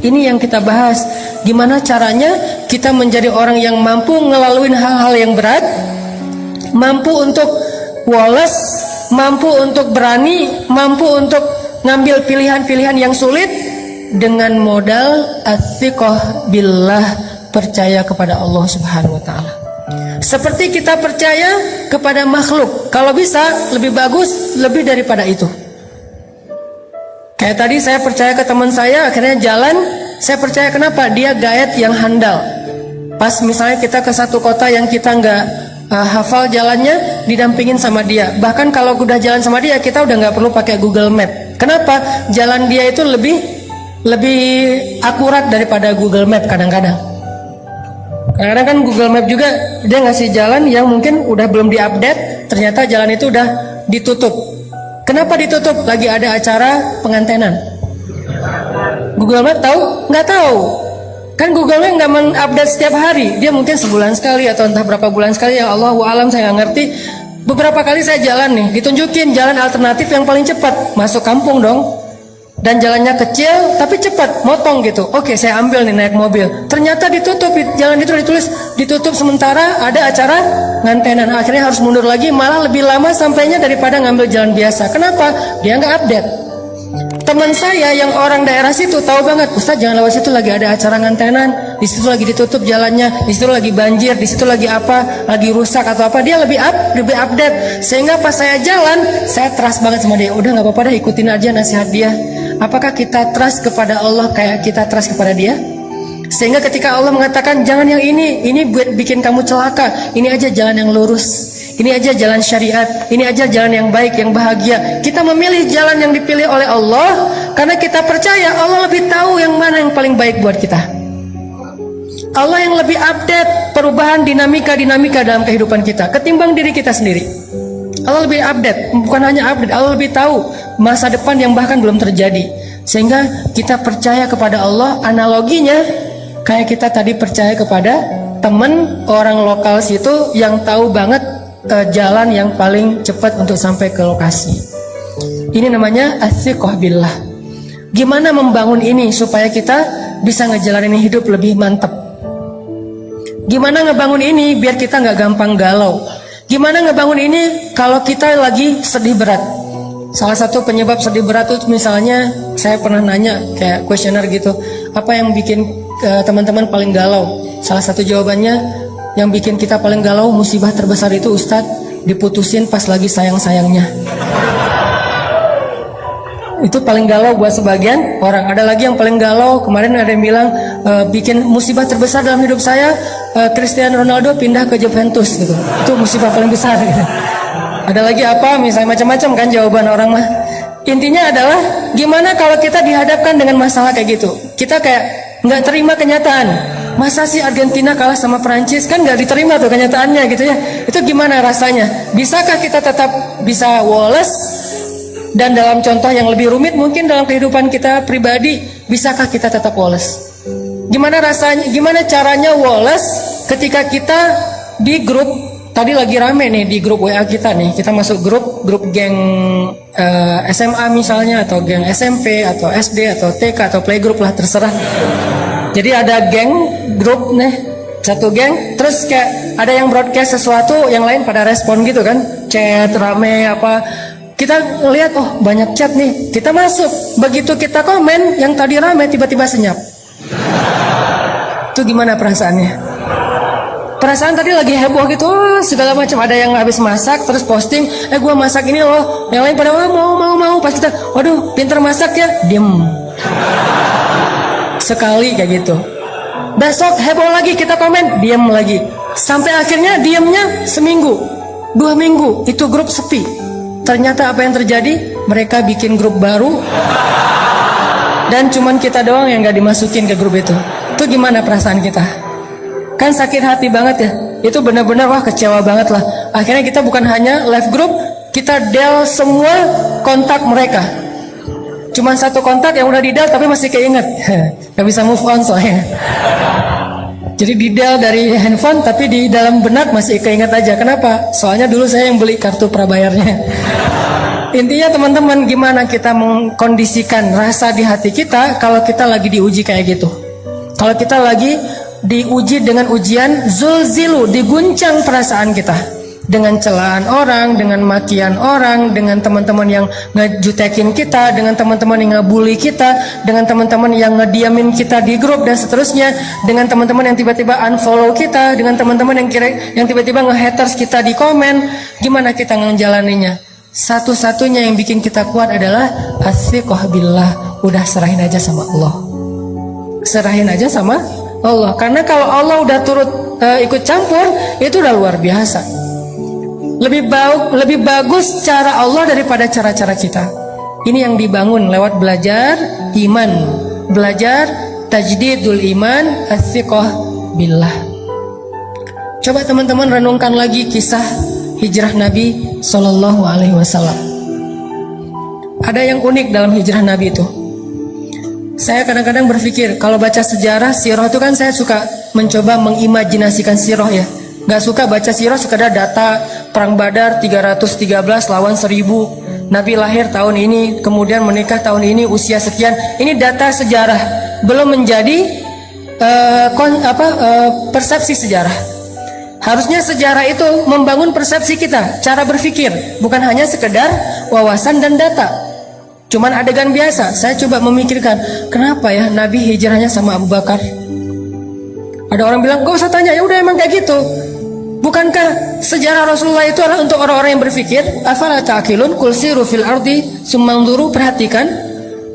Ini yang kita bahas. Gimana caranya kita menjadi orang yang mampu ngelaluin hal-hal yang berat, mampu untuk woles, mampu untuk berani, mampu untuk ngambil pilihan-pilihan yang sulit dengan modal ats-tsiqah billah, percaya kepada Allah Subhanahu wa taala. Seperti kita percaya kepada makhluk, kalau bisa lebih bagus lebih daripada itu. Kayak tadi saya percaya ke teman saya, akhirnya jalan, saya percaya kenapa? Dia guide yang handal. Pas misalnya kita ke satu kota yang kita nggak hafal jalannya, didampingin sama dia. Bahkan kalau udah jalan sama dia, kita udah nggak perlu pakai Google Map. Kenapa? Jalan dia itu lebih akurat daripada Google Map kadang-kadang. Kadang-kadang kan Google Map juga dia ngasih jalan yang mungkin udah belum diupdate, ternyata jalan itu udah ditutup. Kenapa ditutup? Lagi ada acara pengantenan. Google Map tahu? Nggak tahu. Kan Google Map nggak mengupdate setiap hari. Dia mungkin sebulan sekali atau entah berapa bulan sekali. Ya Allahu alam, saya nggak ngerti. Beberapa kali saya jalan nih, ditunjukin jalan alternatif yang paling cepat. Masuk kampung dong. Dan jalannya kecil tapi cepat, motong gitu. Oke, saya ambil nih naik mobil. Ternyata ditutup, jalan itu ditulis ditutup sementara ada acara ngantenan. Akhirnya harus mundur lagi, malah lebih lama sampainya daripada ngambil jalan biasa. Kenapa? Dia nggak update. Teman saya yang orang daerah situ tahu banget, Ustaz jangan lewat situ, lagi ada acara ngantenan, di situ lagi ditutup jalannya, di situ lagi banjir, di situ lagi apa, lagi rusak atau apa. Dia lebih update. Sehingga pas saya jalan, saya trust banget sama dia. Udah nggak apa-apa deh, ikutin aja nasihat dia. Apakah kita trust kepada Allah kayak kita trust kepada dia? Sehingga ketika Allah mengatakan jangan yang ini buat bikin kamu celaka, ini aja jalan yang lurus, ini aja jalan syariat, ini aja jalan yang baik, yang bahagia. Kita memilih jalan yang dipilih oleh Allah karena kita percaya Allah lebih tahu yang mana yang paling baik buat kita. Allah yang lebih update perubahan dinamika dalam kehidupan kita ketimbang diri kita sendiri. Allah lebih update, bukan hanya update, Allah lebih tahu masa depan yang bahkan belum terjadi. Sehingga kita percaya kepada Allah, analoginya kayak kita tadi percaya kepada teman orang lokal situ yang tahu banget jalan yang paling cepat untuk sampai ke lokasi. Ini namanya ats-tsiqah billah. Gimana membangun ini supaya kita bisa ngejalanin hidup lebih mantap? Gimana ngebangun ini biar kita nggak gampang galau? Gimana ngebangun ini kalau kita lagi sedih berat? Salah satu penyebab sedih berat itu misalnya, saya pernah nanya kayak kuesioner gitu, apa yang bikin teman-teman paling galau? Salah satu jawabannya, yang bikin kita paling galau, musibah terbesar itu Ustadz diputusin pas lagi sayang-sayangnya. Itu paling galau buat sebagian orang. Ada lagi yang paling galau, kemarin ada yang bilang bikin musibah terbesar dalam hidup saya, Cristiano Ronaldo pindah ke Juventus gitu. Itu musibah paling besar gitu. Ada lagi apa, misalnya macam-macam kan jawaban orang mah. Intinya adalah gimana kalau kita dihadapkan dengan masalah kayak gitu. Kita kayak nggak terima kenyataan. Masa sih Argentina kalah sama Perancis? Kan nggak diterima tuh kenyataannya gitu ya. Itu gimana rasanya? Bisakah kita tetap bisa woles? Dan dalam contoh yang lebih rumit mungkin dalam kehidupan kita pribadi, bisakah kita tetap woles? Gimana rasanya? Gimana caranya woles ketika kita di grup? Tadi lagi rame nih di grup WA kita nih. Kita masuk grup geng SMA misalnya, atau geng SMP atau SD atau TK atau playgroup lah, terserah. Jadi ada grup nih, satu geng, terus kayak ada yang broadcast sesuatu, yang lain pada respon gitu kan, chat rame apa. Kita ngelihat, oh banyak chat nih, kita masuk. Begitu kita komen, yang tadi rame tiba-tiba senyap. Itu gimana perasaannya? Perasaan tadi lagi heboh gitu, segala macam. Ada yang habis masak terus posting, gua masak ini loh. Yang lain pada mau. Pas kita, waduh pinter masak ya, diem. Sekali kayak gitu. Besok heboh lagi, kita komen, diem lagi. Sampai akhirnya diemnya seminggu, 2 minggu, itu grup sepi. Ternyata apa yang terjadi? Mereka bikin grup baru, dan cuman kita doang yang gak dimasukin ke grup itu. Itu gimana perasaan kita? Kan sakit hati banget ya. Itu benar-benar wah kecewa banget lah. Akhirnya kita bukan hanya live group, kita del semua kontak mereka. Cuman satu kontak yang udah di del tapi masih keinget. Gak bisa move on soalnya. Jadi di del dari handphone tapi di dalam benak masih keinget aja. Kenapa? Soalnya dulu saya yang beli kartu prabayarnya. Intinya teman-teman, gimana kita mengkondisikan rasa di hati kita kalau kita lagi diuji kayak gitu. Kalau kita lagi diuji dengan ujian zulzilu, diguncang perasaan kita dengan celaan orang, dengan makian orang, dengan teman-teman yang ngejutekin kita, dengan teman-teman yang ngebully kita, dengan teman-teman yang ngediamin kita di grup dan seterusnya, dengan teman-teman yang tiba-tiba unfollow kita, dengan teman-teman yang tiba-tiba nge-haters kita di komen. Gimana kita ngejalaninya? Satu-satunya yang bikin kita kuat adalah athiqah billah. Udah serahin aja sama Allah. Serahin aja sama Allah. Karena kalau Allah udah turut ikut campur, itu udah luar biasa. Lebih bagus cara Allah daripada cara-cara kita. Ini yang dibangun lewat belajar iman, belajar tajdidul iman, athiqah billah. Coba teman-teman renungkan lagi kisah hijrah Nabi Sallallahu Alaihi Wasallam. Ada yang unik dalam hijrah Nabi itu. Saya kadang-kadang berpikir, kalau baca sejarah sirah itu kan saya suka mencoba mengimajinasikan sirah ya. Gak suka baca sirah sekedar data perang Badar 313 lawan 1000, Nabi lahir tahun ini, kemudian menikah tahun ini, usia sekian. Ini data sejarah, belum menjadi persepsi sejarah. Harusnya sejarah itu membangun persepsi kita, cara berpikir, bukan hanya sekedar wawasan dan data. Cuman adegan biasa. Saya coba memikirkan, kenapa ya Nabi hijrahnya sama Abu Bakar? Ada orang bilang, gak usah tanya, ya udah emang kayak gitu. Bukankah sejarah Rasulullah itu adalah untuk orang-orang yang berpikir? Afala ta'qilun qul siru fil ardi summanzuru. Perhatikan,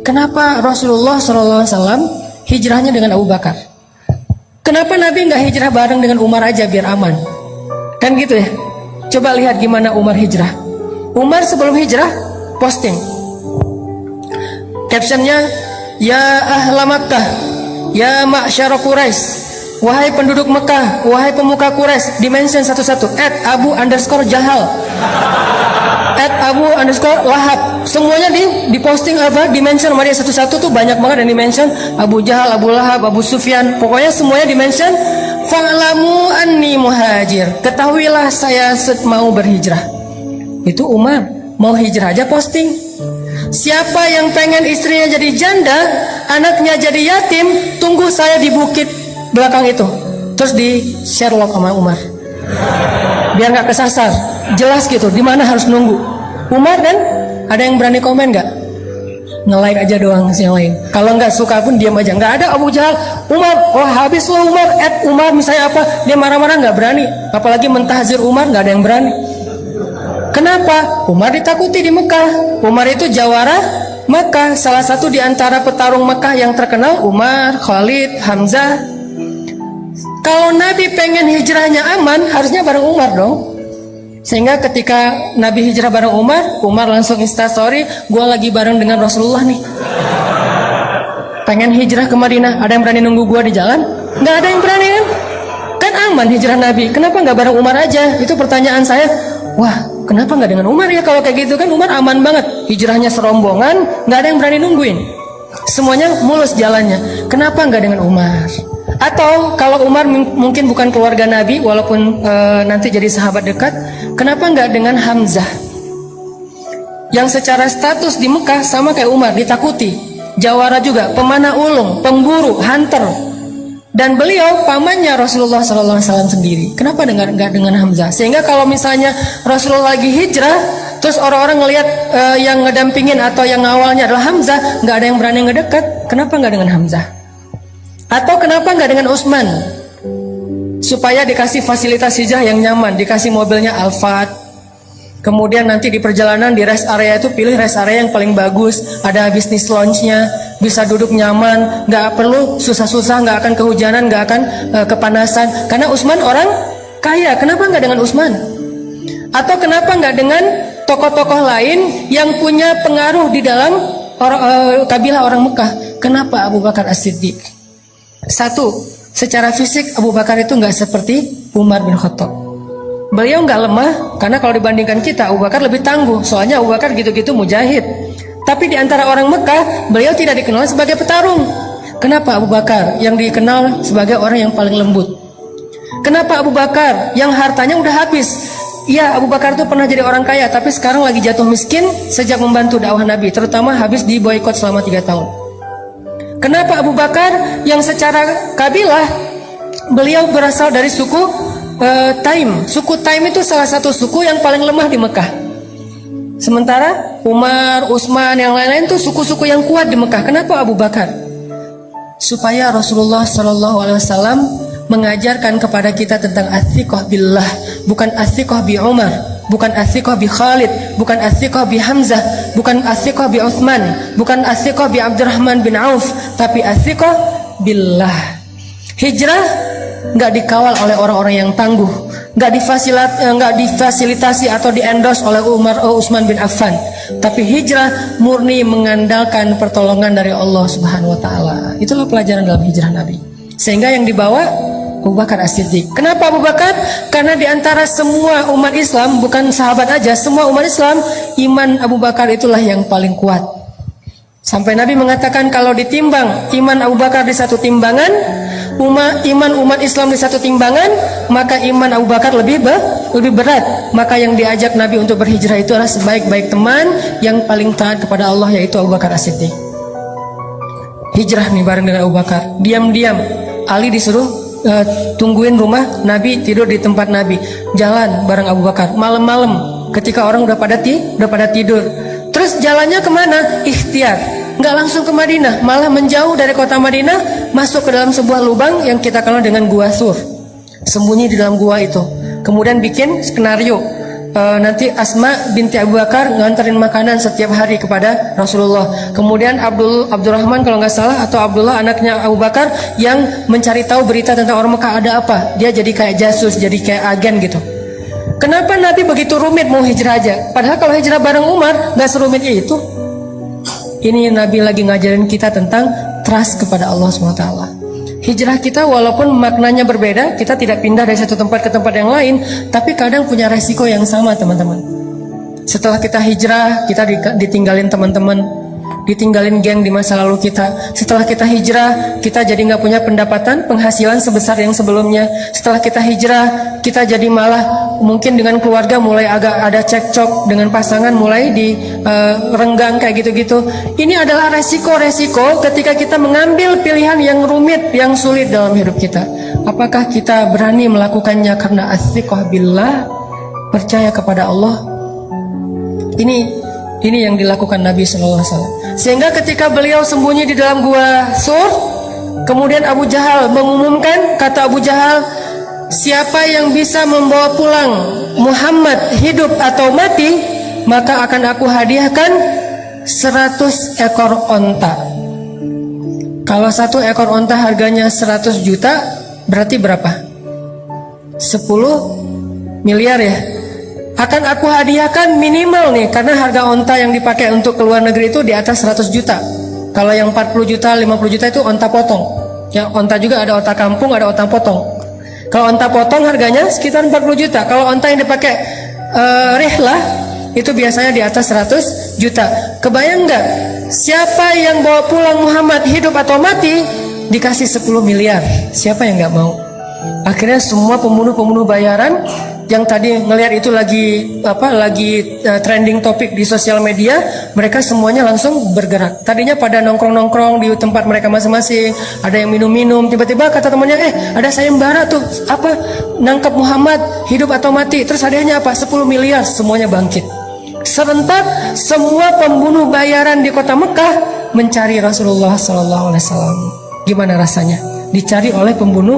kenapa Rasulullah SAW hijrahnya dengan Abu Bakar? Kenapa Nabi nggak hijrah bareng dengan Umar aja biar aman? Kan gitu ya. Coba lihat gimana Umar hijrah. Umar sebelum hijrah posting captionnya, ya ahla Makkah, ya ma'syara Quraisy, wahai penduduk Mekah, wahai pemuka Quraisy, dimention satu-satu, @Abu_Jahal, @Abu_Lahab, semuanya diposting dimention sama dia satu-satu tuh, banyak banget yang dimention, Abu Jahal, Abu Lahab, Abu Sufyan, pokoknya semuanya dimention. Fa'lamu anni muhajir, ketahuilah saya mau berhijrah. Itu Umar mau hijrah aja posting. Siapa yang pengen istrinya jadi janda, anaknya jadi yatim, tunggu saya di bukit belakang itu. Terus di Sherlock sama Umar, biar nggak kesasar, jelas gitu di mana harus nunggu. Umar, dan ada yang berani komen nggak? Nge-like aja doang yang lain. Kalau nggak suka pun diam aja. Nggak ada Abu Jahal, Umar, wah habis lo Umar, Umar misalnya apa, dia marah-marah, nggak berani. Apalagi mentahzir Umar, nggak ada yang berani. Kenapa? Umar ditakuti di Mekah. Umar itu jawara Mekah, salah satu di antara petarung Mekah yang terkenal. Umar, Khalid, Hamzah. Kalau Nabi pengen hijrahnya aman, harusnya bareng Umar dong. Sehingga ketika Nabi hijrah bareng Umar, Umar langsung instastory, gue lagi bareng dengan Rasulullah nih, pengen hijrah ke Madinah. Ada yang berani nunggu gue di jalan? Nggak ada yang berani kan? Kan aman hijrah Nabi, kenapa nggak bareng Umar aja? Itu pertanyaan saya. Wah, kenapa nggak dengan Umar ya? Kalau kayak gitu kan Umar aman banget, hijrahnya serombongan, nggak ada yang berani nungguin, semuanya mulus jalannya. Kenapa nggak dengan Umar? Atau kalau Umar mungkin bukan keluarga Nabi, walaupun nanti jadi sahabat dekat, kenapa nggak dengan Hamzah yang secara status di Mekah sama kayak Umar, ditakuti, jawara juga, pemanah ulung, pemburu, hunter, dan beliau pamannya Rasulullah SAW sendiri. Kenapa nggak dengan Hamzah? Sehingga kalau misalnya Rasulullah lagi hijrah, terus orang-orang ngelihat yang ngedampingin atau yang ngawalnya adalah Hamzah, nggak ada yang berani ngedekat. Kenapa nggak dengan Hamzah? Atau kenapa nggak dengan Utsman? Supaya dikasih fasilitas hijrah yang nyaman, dikasih mobilnya Alphard. Kemudian nanti di perjalanan di rest area itu pilih rest area yang paling bagus, ada bisnis lounge-nya, bisa duduk nyaman, nggak perlu susah-susah, nggak akan kehujanan, nggak akan kepanasan. Karena Utsman orang kaya, kenapa nggak dengan Utsman? Atau kenapa nggak dengan tokoh-tokoh lain yang punya pengaruh di dalam kabilah orang Mekah? Kenapa Abu Bakar As-Siddiq? Satu, secara fisik Abu Bakar itu nggak seperti Umar bin Khattab. Beliau nggak lemah, karena kalau dibandingkan kita, Abu Bakar lebih tangguh. Soalnya Abu Bakar gitu-gitu mujahid. Tapi di antara orang Mekah, beliau tidak dikenal sebagai petarung. Kenapa Abu Bakar yang dikenal sebagai orang yang paling lembut? Kenapa Abu Bakar yang hartanya udah habis, ya Abu Bakar itu pernah jadi orang kaya, tapi sekarang lagi jatuh miskin sejak membantu dakwah Nabi, terutama habis diboikot selama 3 tahun. Kenapa Abu Bakar yang secara kabilah beliau berasal dari suku Taim. Suku Taim itu salah satu suku yang paling lemah di Mekah. Sementara Umar, Utsman, yang lain-lain itu suku-suku yang kuat di Mekah. Kenapa Abu Bakar? Supaya Rasulullah SAW mengajarkan kepada kita tentang athiqah billah, bukan athiqah bi Umar, bukan athiqah bi Khalid, bukan athiqah bi Hamzah, bukan athiqah bi Utsman, bukan athiqah bi Abdurrahman bin Auf, tapi athiqah billah. Hijrah nggak dikawal oleh orang-orang yang tangguh, nggak difasilitasi atau di-endorse oleh Utsman bin Affan, tapi hijrah murni mengandalkan pertolongan dari Allah Subhanahu wa taala. Itulah pelajaran dalam hijrah Nabi. Sehingga yang dibawa Abu Bakar As-Siddiq. Kenapa Abu Bakar? Karena di antara semua umat Islam, bukan sahabat aja, semua umat Islam, iman Abu Bakar itulah yang paling kuat. Sampai Nabi mengatakan kalau ditimbang iman Abu Bakar di satu timbangan, iman umat Islam di satu timbangan, maka iman Abu Bakar lebih berat. Maka yang diajak Nabi untuk berhijrah itu adalah sebaik-baik teman yang paling taat kepada Allah, yaitu Abu Bakar As-Siddiq. Hijrah nih bareng dengan Abu Bakar. Diam-diam Ali disuruh tungguin rumah Nabi, tidur di tempat Nabi. Jalan bareng Abu Bakar malam-malam ketika orang udah pada tidur. Terus jalannya kemana? Ikhtiar, nggak langsung ke Madinah, malah menjauh dari kota Madinah, masuk ke dalam sebuah lubang yang kita kenal dengan Gua Sur. Sembunyi di dalam gua itu. Kemudian bikin skenario, nanti Asma binti Abu Bakar nganterin makanan setiap hari kepada Rasulullah. Kemudian Abdurrahman kalau nggak salah, atau Abdullah anaknya Abu Bakar, yang mencari tahu berita tentang orang Mekah ada apa. Dia jadi kayak jasus, jadi kayak agen gitu. Kenapa Nabi begitu rumit mau hijrah aja? Padahal kalau hijrah bareng Umar nggak serumit itu. Ini Nabi lagi ngajarin kita tentang trust kepada Allah SWT. Hijrah kita walaupun maknanya berbeda, kita tidak pindah dari satu tempat ke tempat yang lain, tapi kadang punya resiko yang sama, teman-teman. Setelah kita hijrah, kita ditinggalin teman-teman, ditinggalin geng di masa lalu kita. Setelah kita hijrah, kita jadi nggak punya pendapatan, penghasilan sebesar yang sebelumnya. Setelah kita hijrah, kita jadi malah mungkin dengan keluarga mulai agak ada cekcok, dengan pasangan mulai renggang kayak gitu-gitu. Ini adalah resiko-resiko ketika kita mengambil pilihan yang rumit, yang sulit dalam hidup kita. Apakah kita berani melakukannya karena athiqah billah, percaya kepada Allah? Ini yang dilakukan Nabi SAW. Sehingga ketika beliau sembunyi di dalam gua Sur, kemudian Abu Jahal mengumumkan, kata Abu Jahal, siapa yang bisa membawa pulang Muhammad hidup atau mati, maka akan aku hadiahkan 100 ekor onta. Kalau 1 ekor onta harganya 100 juta, berarti berapa? 10 miliar ya. Akan aku hadiahkan minimal nih, karena harga onta yang dipakai untuk keluar negeri itu di atas 100 juta. Kalau yang 40 juta, 50 juta itu onta potong. Ya, onta juga ada onta kampung, ada onta potong. Kalau onta potong harganya sekitar 40 juta. Kalau onta yang dipakai rihlah itu biasanya di atas 100 juta. Kebayang nggak? Siapa yang bawa pulang Muhammad hidup atau mati dikasih 10 miliar? Siapa yang nggak mau? Akhirnya semua pembunuh-pembunuh bayaran yang tadi ngelihat itu lagi trending topik di sosial media, mereka semuanya langsung bergerak. Tadinya pada nongkrong-nongkrong di tempat mereka masing-masing, ada yang minum-minum, tiba-tiba kata temannya, ada sayembara tuh, nangkap Muhammad hidup atau mati, terus hadiahnya apa? 10 miliar, semuanya bangkit. Serentak semua pembunuh bayaran di kota Mekah mencari Rasulullah SAW. Gimana rasanya? Dicari oleh pembunuh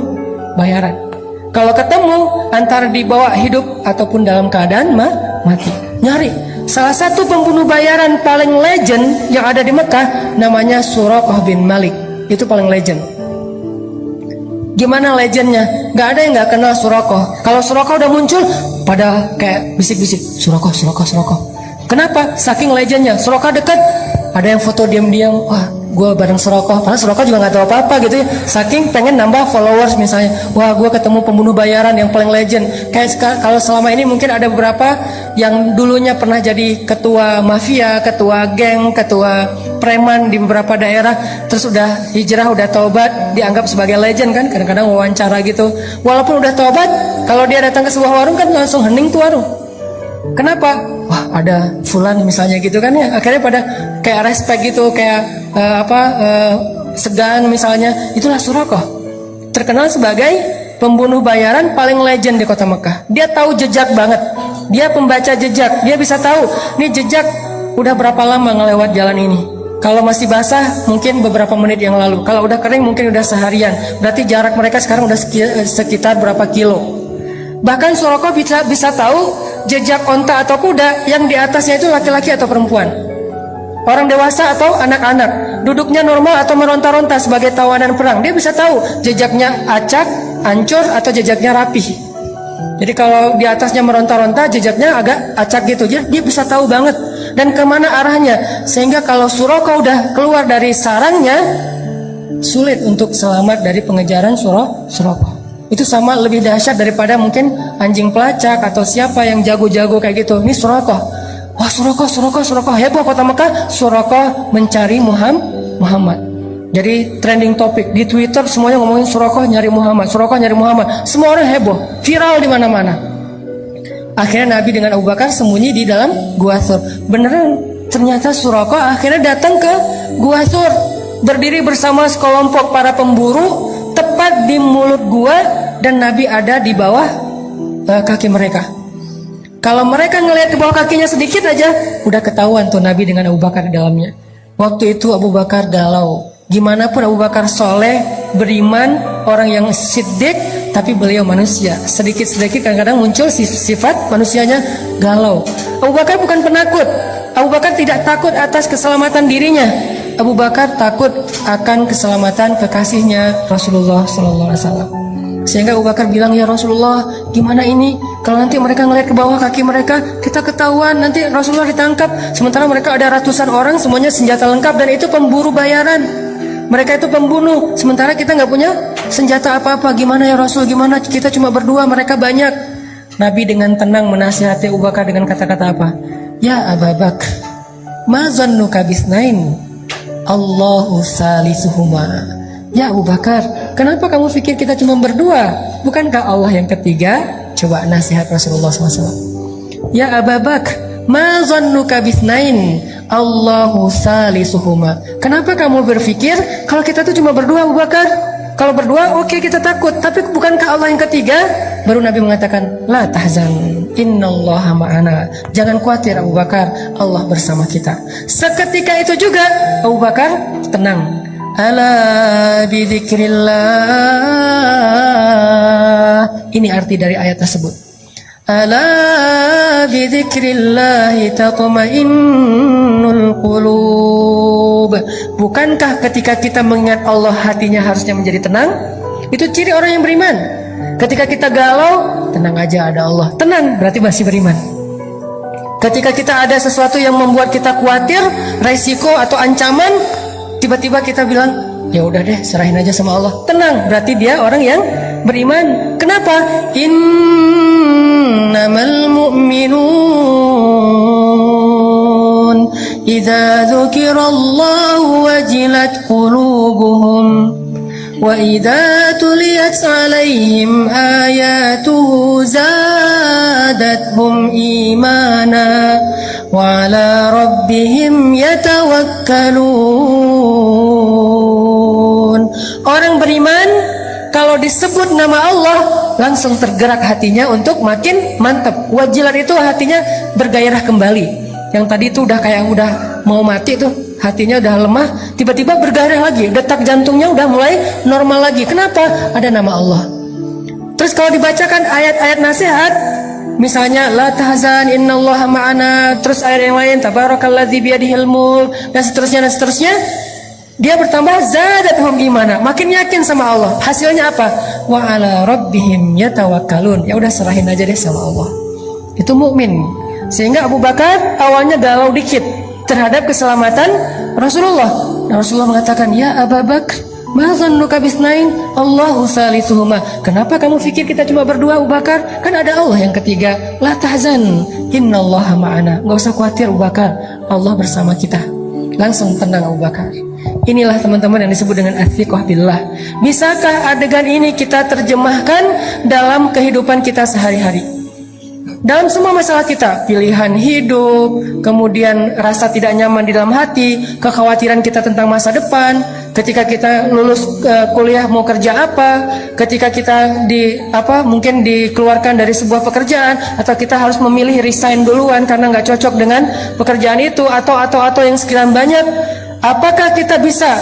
bayaran. Kalau ketemu, antara dibawa hidup ataupun dalam keadaan mati. Nyari. Salah satu pembunuh bayaran paling legend yang ada di Mekah, namanya Suraqah bin Malik. Itu paling legend. Gimana legendnya? Gak ada yang gak kenal Suraqah. Kalau Suraqah udah muncul, pada kayak bisik-bisik, Suraqah, Suraqah, Suraqah. Kenapa? Saking legendnya. Suraqah dekat, ada yang foto diam-diam, wah gue bareng Suraqah, padahal Suraqah juga gak tahu apa-apa gitu ya. Saking pengen nambah followers misalnya, wah gue ketemu pembunuh bayaran yang paling legend. Kayak kalau selama ini mungkin ada beberapa yang dulunya pernah jadi ketua mafia, ketua geng, ketua preman di beberapa daerah, terus udah hijrah, udah taubat, dianggap sebagai legend kan, kadang-kadang wawancara gitu. Walaupun udah taubat, kalau dia datang ke sebuah warung kan langsung hening tuh warung. Kenapa? Wah, ada fulan misalnya gitu kan ya. Akhirnya pada kayak respect gitu, kayak segan misalnya. Itulah Surakoh. Terkenal sebagai pembunuh bayaran paling legend di kota Mekah. Dia tahu jejak banget. Dia pembaca jejak. Dia bisa tahu nih jejak udah berapa lama ngelewat jalan ini. Kalau masih basah mungkin beberapa menit yang lalu. Kalau udah kering mungkin udah seharian. Berarti jarak mereka sekarang udah sekitar berapa kilo. Bahkan Surakoh bisa tahu jejak onta atau kuda yang di atasnya itu laki-laki atau perempuan, orang dewasa atau anak-anak, duduknya normal atau meronta-ronta sebagai tawanan perang. Dia bisa tahu jejaknya acak, hancur atau jejaknya rapih. Jadi kalau di atasnya meronta-ronta, jejaknya agak acak gitu. Dia bisa tahu banget dan kemana arahnya. Sehingga kalau Surakoh udah keluar dari sarangnya, sulit untuk selamat dari pengejaran Surakoh. Itu sama lebih dahsyat daripada mungkin anjing pelacak atau siapa yang jago-jago kayak gitu. Ini Surakoh. Wah, Surakoh, heboh kota Mekah. Surakoh mencari Muhammad. Jadi trending topik di Twitter semuanya ngomongin Surakoh nyari Muhammad, Surakoh nyari Muhammad. Semua orang heboh, viral di mana-mana. Akhirnya Nabi dengan Abu Bakar sembunyi di dalam Gua Thur. Beneran, ternyata Surakoh akhirnya datang ke Gua Thur, berdiri bersama sekelompok para pemburu tepat di mulut gua, dan Nabi ada di bawah kaki mereka. Kalau mereka ngelihat di bawah kakinya sedikit aja, udah ketahuan tuh Nabi dengan Abu Bakar di dalamnya. Waktu itu Abu Bakar galau. Gimana pun Abu Bakar soleh, beriman, orang yang siddiq, tapi beliau manusia. Sedikit-sedikit kadang-kadang muncul sifat manusianya galau. Abu Bakar bukan penakut. Abu Bakar tidak takut atas keselamatan dirinya. Abu Bakar takut akan keselamatan kekasihnya Rasulullah SAW. Sehingga Abu Bakar bilang, ya Rasulullah, gimana ini? Kalau nanti mereka ngeliat ke bawah kaki mereka, kita ketahuan, nanti Rasulullah ditangkap. Sementara mereka ada ratusan orang, semuanya senjata lengkap, dan itu pemburu bayaran. Mereka itu pembunuh, sementara kita nggak punya senjata apa-apa. Gimana ya Rasul? Gimana? Kita cuma berdua, mereka banyak. Nabi dengan tenang menasihati Abu Bakar dengan kata-kata apa? Ya Abu Bakar, ma zannuka bisnain Allahu salisuhuma. Ya Abu Bakar, kenapa kamu pikir kita cuma berdua? Bukankah Allah yang ketiga? Coba nasihat Rasulullah SAW. Ya Abu Bakar, ma zannuka bisnain Allahu salisuhuma. Kenapa kamu berpikir kalau kita tuh cuma berdua, Abu Bakar? Kalau berdua oke, kita takut, tapi bukankah Allah yang ketiga? Baru Nabi mengatakan, la tahzan, innallaha ma'ana. Jangan khawatir Abu Bakar, Allah bersama kita. Seketika itu juga Abu Bakar tenang. Ala bidzikrillah. Ini arti dari ayat tersebut. Ala bidzikrillahi tatma'innul qulub. Bukankah ketika kita mengingat Allah hatinya harusnya menjadi tenang? Itu ciri orang yang beriman. Ketika kita galau, tenang aja ada Allah. Tenang, berarti masih beriman. Ketika kita ada sesuatu yang membuat kita khawatir, resiko atau ancaman, tiba-tiba kita bilang, ya udah deh, serahin aja sama Allah. Tenang, berarti dia orang yang beriman. Kenapa? Innamal mu'minun idza dzukirallahu wajilat qulubuhum wa idza tuliyat 'alaihim ayatuhu zadatuhum imana wa 'ala rabbihim yatawakkalun. Orang beriman kalau disebut nama Allah langsung tergerak hatinya untuk makin mantap. Wajilat itu hatinya bergairah kembali. Yang tadi itu udah kayak udah mau mati tuh, hatinya udah lemah, tiba-tiba bergairah lagi, detak jantungnya udah mulai normal lagi. Kenapa? Ada nama Allah. Terus kalau dibacakan ayat-ayat nasihat, misalnya la tahzan innallaha ma'ana, terus ayat yang lain tabarakalladzi biyadihil mulk, dan seterusnya, dia bertambah zadatuhum imana, makin yakin sama Allah. Hasilnya apa? Wa ala rabbihim yatawakkalun. Ya udah, serahin aja deh sama Allah. Itu mukmin. Sehingga Abu Bakar awalnya galau dikit terhadap keselamatan Rasulullah. Dan Rasulullah mengatakan, ya Abu Bakar, ma zannuka bisnain Allahu salisuhuma. Kenapa kamu pikir kita cuma berdua, Abu Bakar? Kan ada Allah yang ketiga. La tahzan innallaha ma'ana. Enggak usah khawatir Abu Bakar, Allah bersama kita. Langsung tenang Abu Bakar. Inilah teman-teman yang disebut dengan athiqah billah. Bisakah adegan ini kita terjemahkan dalam kehidupan kita sehari-hari? Dalam semua masalah kita, pilihan hidup, kemudian rasa tidak nyaman di dalam hati, kekhawatiran kita tentang masa depan, ketika kita lulus kuliah mau kerja apa, ketika kita mungkin dikeluarkan dari sebuah pekerjaan, atau kita harus memilih resign duluan karena nggak cocok dengan pekerjaan itu, atau yang sekian banyak. Apakah kita bisa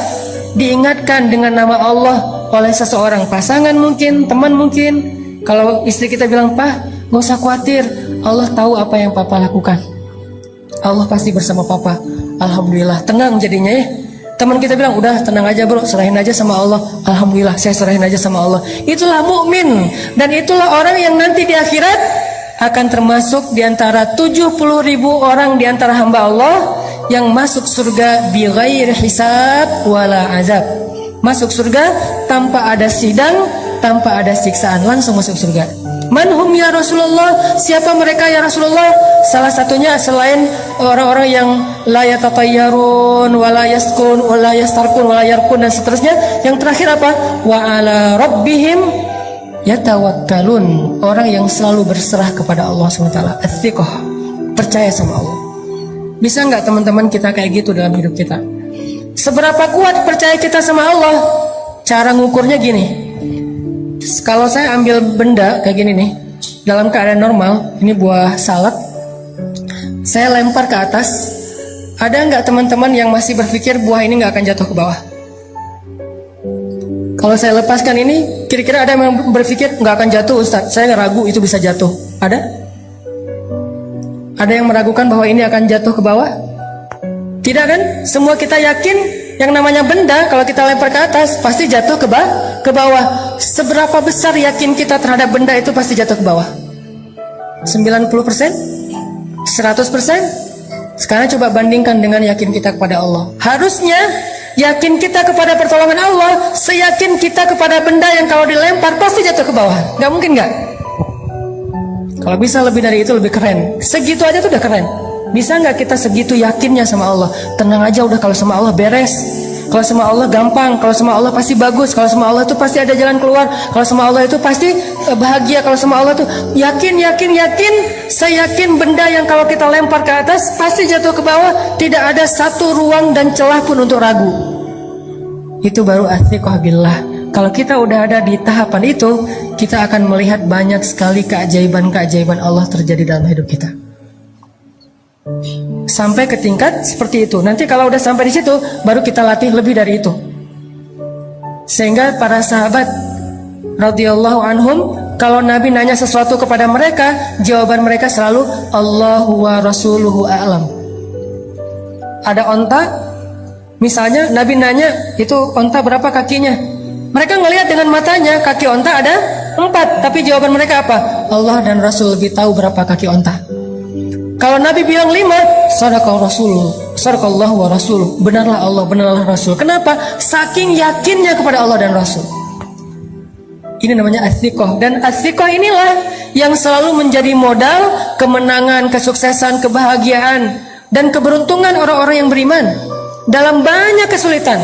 diingatkan dengan nama Allah oleh seseorang, pasangan mungkin, teman mungkin? Kalau istri kita bilang, "Pak, gak usah khawatir, Allah tahu apa yang papa lakukan, Allah pasti bersama papa." Alhamdulillah, tenang jadinya ya. Teman kita bilang, "Udah tenang aja bro, serahin aja sama Allah." Alhamdulillah, saya serahin aja sama Allah. Itulah mukmin, dan itulah orang yang nanti di akhirat akan termasuk di antara 70.000 orang di antara hamba Allah yang masuk surga bighairi hisab wala azab. Masuk surga tanpa ada sidang, tanpa ada siksaan, langsung masuk surga. Manhum ya Rasulullah, siapa mereka ya Rasulullah? Salah satunya selain orang-orang yang la yatatayyarun wala yaskun wala yastarkun wala yarkun dan seterusnya, yang terakhir apa? Wa ala rabbihim yatawakkalun, orang yang selalu berserah kepada Allah SWT. Athiqah, percaya sama Allah. Bisa nggak teman-teman kita kayak gitu dalam hidup kita? Seberapa kuat percaya kita sama Allah? Cara ngukurnya gini. Kalau saya ambil benda kayak gini nih, dalam keadaan normal, ini buah salad, saya lempar ke atas, ada nggak teman-teman yang masih berpikir buah ini nggak akan jatuh ke bawah? Kalau saya lepaskan ini, kira-kira ada yang berpikir nggak akan jatuh Ustadz, saya ragu itu bisa jatuh. Ada? Ada yang meragukan bahwa ini akan jatuh ke bawah? Tidak kan? Semua kita yakin yang namanya benda kalau kita lempar ke atas pasti jatuh ke bawah. Seberapa besar yakin kita terhadap benda itu pasti jatuh ke bawah? 90%? 100%? Sekarang coba bandingkan dengan yakin kita kepada Allah. Harusnya yakin kita kepada pertolongan Allah seyakin kita kepada benda yang kalau dilempar pasti jatuh ke bawah. Gak mungkin gak? Kalau bisa lebih dari itu lebih keren. Segitu aja tuh udah keren. Bisa nggak kita segitu yakinnya sama Allah? Tenang aja udah, kalau sama Allah beres. Kalau sama Allah gampang. Kalau sama Allah pasti bagus. Kalau sama Allah itu pasti ada jalan keluar. Kalau sama Allah itu pasti bahagia. Kalau sama Allah itu yakin. Saya yakin benda yang kalau kita lempar ke atas pasti jatuh ke bawah. Tidak ada satu ruang dan celah pun untuk ragu. Itu baru athiqah billah. Kalau kita udah ada di tahapan itu, kita akan melihat banyak sekali keajaiban-keajaiban Allah terjadi dalam hidup kita. Sampai ke tingkat seperti itu. Nanti kalau udah sampai di situ, baru kita latih lebih dari itu. Sehingga para sahabat radhiyallahu anhum, kalau Nabi nanya sesuatu kepada mereka, jawaban mereka selalu Allahu wa rasuluhu a'lam. Ada onta, misalnya Nabi nanya, itu onta berapa kakinya? Mereka ngelihat dengan matanya, kaki onta ada 4, tapi jawaban mereka apa? Allah dan Rasul lebih tahu berapa kaki onta. Kalau Nabi bilang 5, sadaqallahu wa rasuluh, benarlah Allah, benarlah Rasul. Kenapa? Saking yakinnya kepada Allah dan Rasul. Ini namanya athiqah. Dan athiqah inilah yang selalu menjadi modal kemenangan, kesuksesan, kebahagiaan, dan keberuntungan orang-orang yang beriman dalam banyak kesulitan.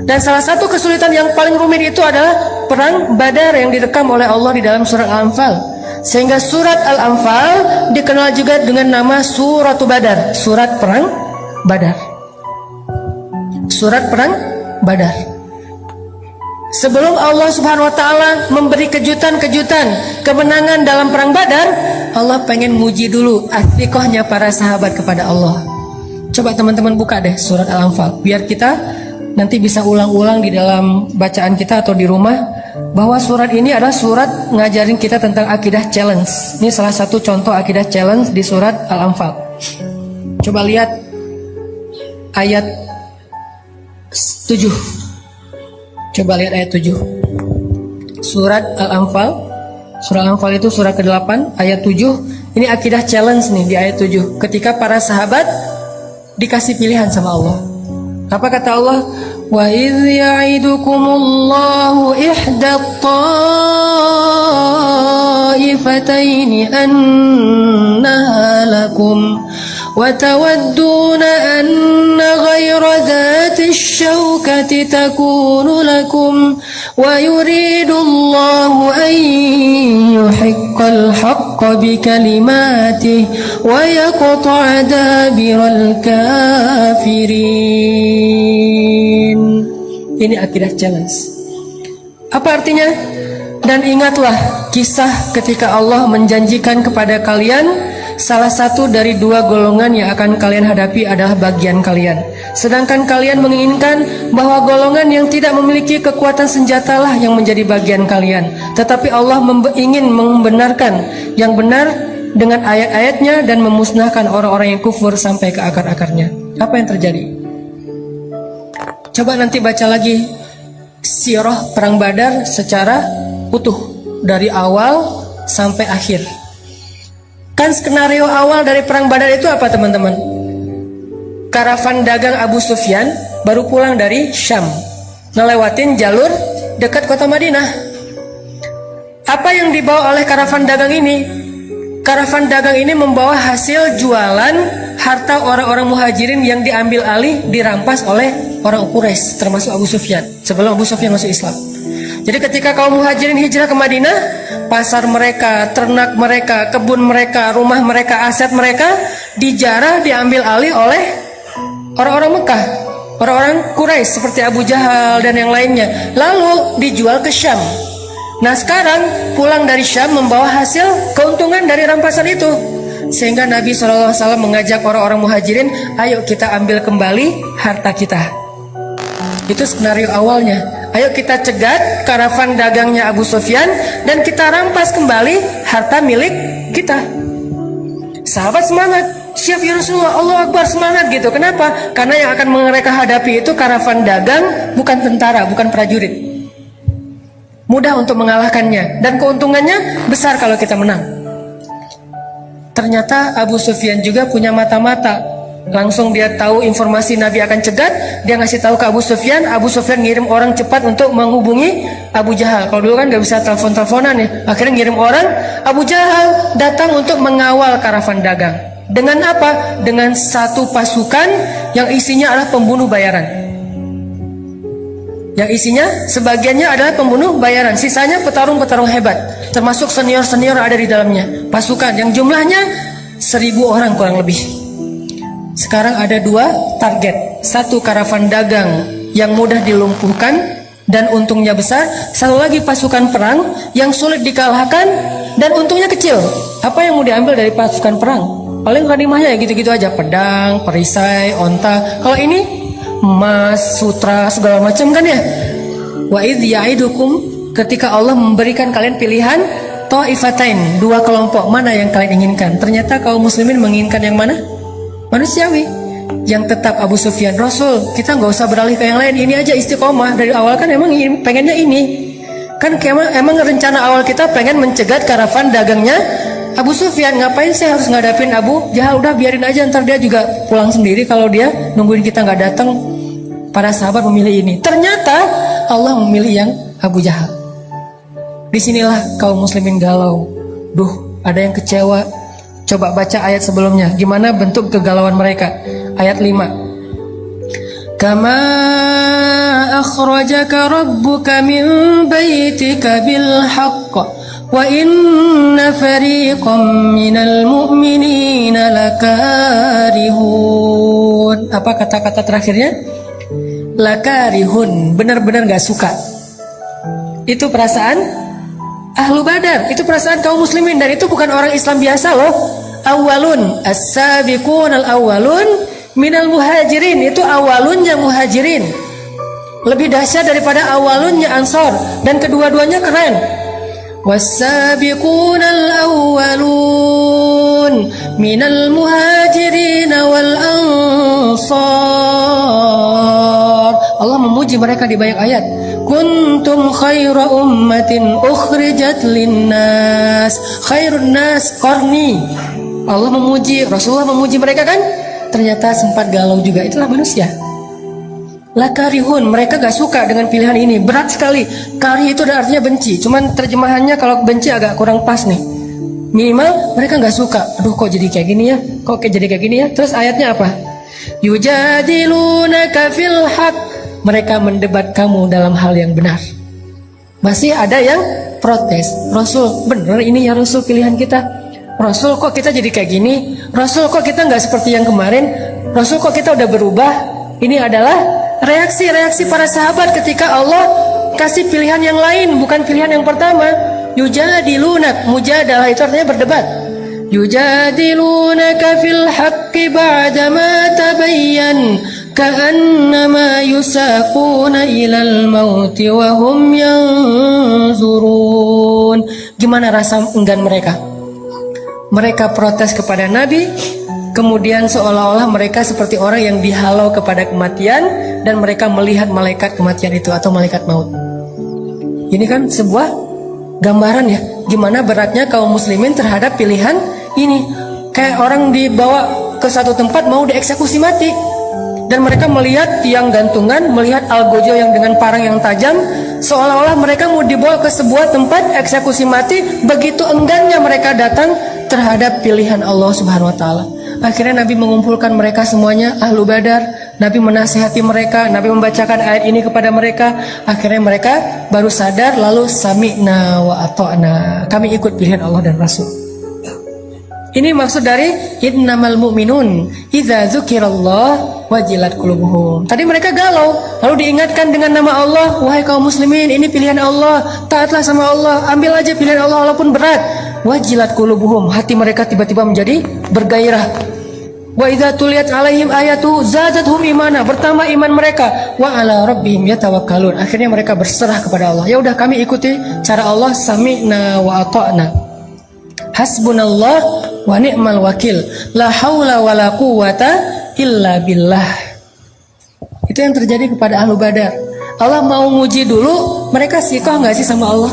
Dan salah satu kesulitan yang paling rumit itu adalah perang Badar yang direkam oleh Allah di dalam surat Al-Anfal. Sehingga surat Al-Anfal dikenal juga dengan nama Suratul Badar, surat perang Badar. Surat perang Badar. Sebelum Allah Subhanahu wa taala memberi kejutan-kejutan kemenangan dalam perang Badar, Allah pengen muji dulu athiqahnya para sahabat kepada Allah. Coba teman-teman buka deh surat Al-Anfal biar kita nanti bisa ulang-ulang di dalam bacaan kita atau di rumah, bahwa surat ini adalah surat ngajarin kita tentang akidah challenge. Ini salah satu contoh akidah challenge di surat Al-Anfal. Coba lihat ayat 7. Coba lihat ayat 7. Surat Al-Anfal. Surat Al-Anfal itu surat ke-8 ayat 7. Ini akidah challenge nih di ayat 7. Ketika para sahabat dikasih pilihan sama Allah. Apa kata Allah? Wa idh ya'idukumullahu ihda ta'ifataini annaha lakum وتودون أن غير ذات الشوكة تكون لكم ويريد الله أن يحق الحق بكلماته ويقطع دابر الكافرين. Ini akidah challenge. Apa artinya? Dan ingatlah kisah ketika Allah menjanjikan kepada kalian salah satu dari dua golongan yang akan kalian hadapi adalah bagian kalian. Sedangkan kalian menginginkan bahwa golongan yang tidak memiliki kekuatan senjatalah yang menjadi bagian kalian. Tetapi Allah ingin membenarkan yang benar dengan ayat-ayatnya dan memusnahkan orang-orang yang kufur sampai ke akar-akarnya. Apa yang terjadi? Coba nanti baca lagi sirah perang Badar secara utuh dari awal sampai akhir. Kan skenario awal dari perang Badar itu apa teman-teman? Karavan dagang Abu Sufyan baru pulang dari Syam, ngelewatin jalur dekat kota Madinah. Apa yang dibawa oleh karavan dagang ini? Karavan dagang ini membawa hasil jualan harta orang-orang muhajirin yang diambil alih, dirampas oleh orang Quraisy termasuk Abu Sufyan sebelum Abu Sufyan masuk Islam. Jadi ketika kaum muhajirin hijrah ke Madinah, pasar mereka, ternak mereka, kebun mereka, rumah mereka, aset mereka dijarah, diambil alih oleh orang-orang Mekah, orang-orang Quraisy seperti Abu Jahal dan yang lainnya, lalu dijual ke Syam. Nah sekarang pulang dari Syam membawa hasil keuntungan dari rampasan itu, sehingga Nabi SAW mengajak orang-orang muhajirin, ayo kita ambil kembali harta kita. Itu skenario awalnya. Ayo kita cegat karavan dagangnya Abu Sufyan dan kita rampas kembali harta milik kita. Sahabat semangat, siap ya Rasulullah, Allah Akbar, semangat gitu. Kenapa? Karena yang akan mereka hadapi itu karavan dagang, bukan tentara, bukan prajurit. Mudah untuk mengalahkannya dan keuntungannya besar kalau kita menang. Ternyata Abu Sufyan juga punya mata-mata. Langsung dia tahu informasi Nabi akan cegat, dia ngasih tahu ke Abu Sufyan. Abu Sufyan ngirim orang cepat untuk menghubungi Abu Jahal. Kalau dulu kan gak bisa telepon-teleponan ya, akhirnya ngirim orang. Abu Jahal datang untuk mengawal karavan dagang. Dengan apa? Dengan satu pasukan yang isinya adalah pembunuh bayaran. Yang isinya sebagiannya adalah pembunuh bayaran, sisanya petarung-petarung hebat, termasuk senior-senior ada di dalamnya. Pasukan yang jumlahnya 1.000 orang kurang lebih. Sekarang ada dua target. Satu karavan dagang yang mudah dilumpuhkan dan untungnya besar. Satu lagi pasukan perang yang sulit dikalahkan dan untungnya kecil. Apa yang mau diambil dari pasukan perang? Paling ghanimahnya ya gitu-gitu aja, pedang, perisai, onta. Kalau ini emas, sutra, segala macam kan ya. Wa idh ya'idukum, ketika Allah memberikan kalian pilihan ta'ifatain, dua kelompok, mana yang kalian inginkan? Ternyata kaum muslimin menginginkan yang mana? Manusiawi, yang tetap Abu Sufyan, Rasul kita nggak usah beralih ke yang lain, ini aja istiqomah. Dari awal kan emang pengennya ini kan, emang rencana awal kita pengen mencegat karavan dagangnya Abu Sufyan. Ngapain sih harus ngadapin Abu Jahal? Udah biarin aja, ntar dia juga pulang sendiri kalau dia nungguin kita nggak datang. Para sahabat memilih ini. Ternyata Allah memilih yang Abu Jahal. Disinilah kaum muslimin galau. Duh, ada yang kecewa. Coba baca ayat sebelumnya, gimana bentuk kegalauan mereka. Ayat 5. Kama akhrajaka rabbuka min baitika bil haqq wa inna fariqam minal mu'minina lakarihun. Apa kata-kata terakhirnya? Lakarihun, benar-benar gak suka. Itu perasaan Ahlu Badar, itu perasaan kaum muslimin, dan itu bukan orang Islam biasa loh. Awalun, as-sabiqun al-awalun minal muhajirin, itu awalunnya muhajirin. Lebih dahsyat daripada awalunnya ansor, dan kedua-duanya keren. Was-sabiqun al-awalun minal muhajirin wal ansar. Allah memuji mereka di banyak ayat. Kuntum khaira ummatin ukhrijat linnas. Khairun nas qarni. Allah memuji, Rasulullah memuji mereka kan? Ternyata sempat galau juga. Itulah manusia. Lakarihun, mereka gak suka dengan pilihan ini. Berat sekali. Karih itu artinya benci. Cuman terjemahannya kalau benci agak kurang pas nih. Minimal mereka nggak suka. Aduh kok jadi kayak gini ya? Kok kayak jadi kayak gini ya? Terus ayatnya apa? Yujadilunaka fil haq. Mereka mendebat kamu dalam hal yang benar. Masih ada yang protes. Rasul, bener ini ya Rasul pilihan kita. Rasul kok kita jadi kayak gini? Rasul kok kita nggak seperti yang kemarin? Rasul kok kita udah berubah? Ini adalah reaksi-reaksi para sahabat ketika Allah kasih pilihan yang lain, bukan pilihan yang pertama. Yujadilunak, mujadalah itu artinya berdebat. Yujadilunaka fil haqqi ba'dama tabayyan ka'annama yusaquna ilal mauti wa hum yanzurun. Gimana rasa enggan mereka? Mereka protes kepada Nabi, kemudian seolah-olah mereka seperti orang yang dihalau kepada kematian, dan mereka melihat malaikat kematian itu atau malaikat maut. Ini kan sebuah gambaran ya, gimana beratnya kaum muslimin terhadap pilihan ini. Kayak orang dibawa ke satu tempat mau dieksekusi mati, dan mereka melihat tiang gantungan, melihat algojo yang dengan parang yang tajam, seolah-olah mereka mau dibawa ke sebuah tempat eksekusi mati. Begitu enggannya mereka datang terhadap pilihan Allah Subhanahu wa taala. Akhirnya Nabi mengumpulkan mereka semuanya, ahlu Badar. Nabi menasihati mereka, Nabi membacakan ayat ini kepada mereka. Akhirnya mereka baru sadar, lalu sami'na wa ata'na. Kami ikut pilihan Allah dan Rasul. Ini maksud dari innamal mu'minun idza dzukirallah wajilat qulubuhum. Tadi mereka galau, lalu diingatkan dengan nama Allah, wahai kaum muslimin, ini pilihan Allah, taatlah sama Allah, ambil aja pilihan Allah walaupun berat. Wajilat qulubuhum, hati mereka tiba-tiba menjadi bergairah. Wa idza tuliyat alaihim ayatu zadatuhum imana, bertambah iman mereka. Wa ala rabbihim yatawakkalun, akhirnya mereka berserah kepada Allah. Ya udah kami ikuti cara Allah, sami'na wa ata'na. Hasbunallah wa ni'mal wakil. La haula wa la quwwata illa billah. Itu yang terjadi kepada ahlu Badar. Allah mau nguji dulu, mereka sikoh nggak sih sama Allah?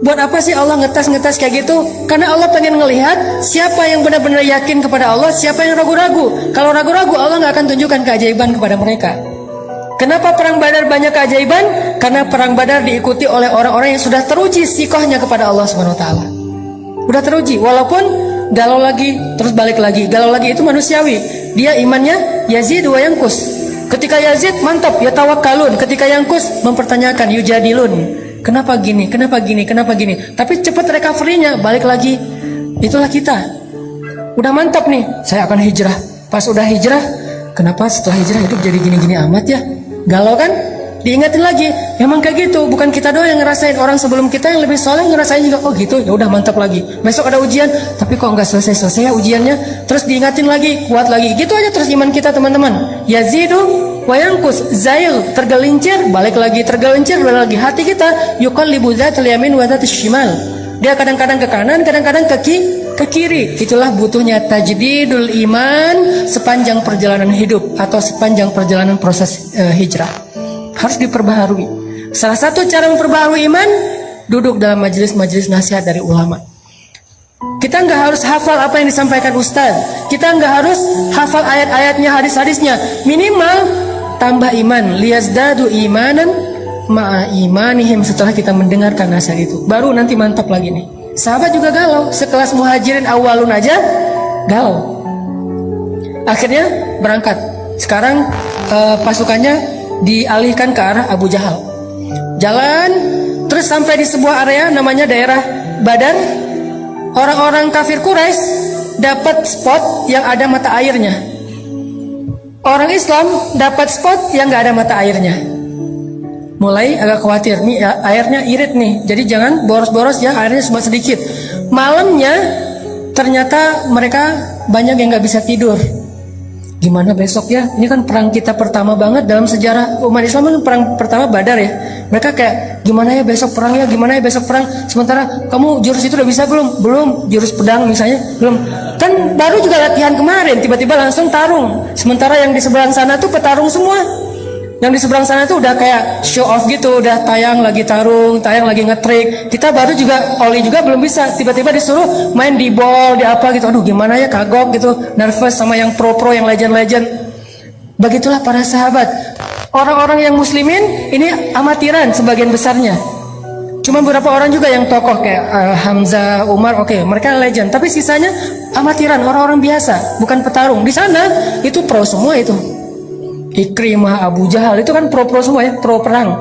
Buat apa sih Allah ngetes-ngetes kayak gitu? Karena Allah pengen ngelihat siapa yang benar-benar yakin kepada Allah, siapa yang ragu-ragu. Kalau ragu-ragu, Allah nggak akan tunjukkan keajaiban kepada mereka. Kenapa perang Badar banyak keajaiban? Karena perang Badar diikuti oleh orang-orang yang sudah teruji sikohnya kepada Allah Subhanahu wa taala. Udah teruji, walaupun galau lagi, terus balik lagi. Galau lagi itu manusiawi. Dia imannya Yazid wa Yankus. Ketika Yazid mantap, ya tawakkalun. Ketika Yankus mempertanyakan, yujadilun. Kenapa gini, kenapa gini, kenapa gini. Tapi cepat recovery-nya, balik lagi. Itulah kita. Udah mantap nih, saya akan hijrah. Pas udah hijrah, kenapa setelah hijrah hidup jadi gini-gini amat ya? Galau kan? Diingatin lagi, memang kayak gitu. Bukan kita doang yang ngerasain, orang sebelum kita yang lebih soleh ngerasain juga. Oh gitu, ya udah mantap lagi. Besok ada ujian, tapi kok nggak selesai-selesai ya ujiannya. Terus diingatin lagi, kuat lagi. Gitu aja terus iman kita teman-teman. Yazidu wayangkus, zail, tergelincir, balik lagi, tergelincir, balik lagi. Hati kita yuqallibu dzatal yamin wa dzatal shimal. Dia kadang-kadang ke kanan, kadang-kadang ke kiri. Itulah butuhnya tajdidul iman sepanjang perjalanan hidup atau sepanjang perjalanan proses hijrah. Harus diperbaharui. Salah satu cara memperbaharui iman, duduk dalam majelis-majelis nasihat dari ulama. Kita nggak harus hafal apa yang disampaikan ustaz. Kita nggak harus hafal ayat-ayatnya, hadis-hadisnya. Minimal tambah iman, liyazdadu imanan ma'a imanihim. Setelah kita mendengarkan nasihat itu, baru nanti mantap lagi nih. Sahabat juga galau, sekelas muhajirin awalun aja galau. Akhirnya berangkat. Sekarang pasukannya dialihkan ke arah Abu Jahal. Jalan terus sampai di sebuah area namanya daerah Badar. Orang-orang kafir Quraisy dapat spot yang ada mata airnya. Orang Islam dapat spot yang gak ada mata airnya. Mulai agak khawatir, nih ya, airnya irit nih, jadi jangan boros-boros ya, airnya cuma sedikit. Malamnya ternyata mereka banyak yang gak bisa tidur. Gimana besok ya? Ini kan perang kita pertama banget dalam sejarah umat Islam, kan perang pertama Badar ya. Mereka kayak gimana ya besok perang ya? Gimana ya besok perang? Sementara kamu jurus itu udah bisa belum? Belum. Jurus pedang misalnya belum. Kan baru juga latihan kemarin, tiba-tiba langsung tarung. Sementara yang di seberang sana tuh petarung semua. Yang di seberang sana tuh udah kayak show off gitu, udah tayang lagi tarung, tayang lagi ngetrik. Kita baru juga oli juga belum bisa. Tiba-tiba disuruh main di ball, di apa gitu. Aduh gimana ya, kagok gitu, nervous sama yang pro-pro, yang legend-legend. Begitulah para sahabat. Orang-orang yang muslimin ini amatiran sebagian besarnya. Cuma beberapa orang juga yang tokoh kayak Hamzah, Umar, oke, mereka legend. Tapi sisanya amatiran, orang-orang biasa, bukan petarung. Di sana itu pro semua itu. Ikrimah, Abu Jahal itu kan pro semua ya, pro perang.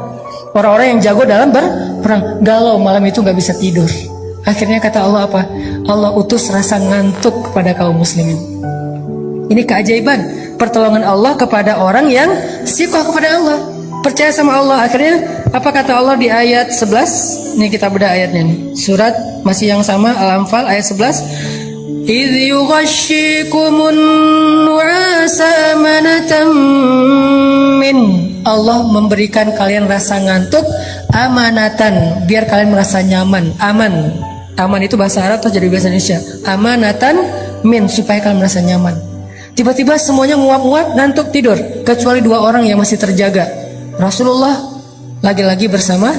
Orang-orang yang jago dalam berperang. Galau malam itu nggak bisa tidur. Akhirnya kata Allah apa? Allah utus rasa ngantuk kepada kaum muslimin. Ini keajaiban pertolongan Allah kepada orang yang sikoh kepada Allah, percaya sama Allah. Akhirnya apa kata Allah di ayat 11? Ini kita bedah ayatnya nih. Surat masih yang sama, Al-Anfal ayat 11. Idh yughashshikumun nu'asa amanatan min. Allah memberikan kalian rasa ngantuk amanatan, biar kalian merasa nyaman. Aman itu bahasa Arab atau jadi bahasa Indonesia. Amanatan min, supaya kalian merasa nyaman. Tiba-tiba semuanya nguap-nguap, ngantuk, tidur, kecuali 2 orang yang masih terjaga. Rasulullah lagi-lagi bersama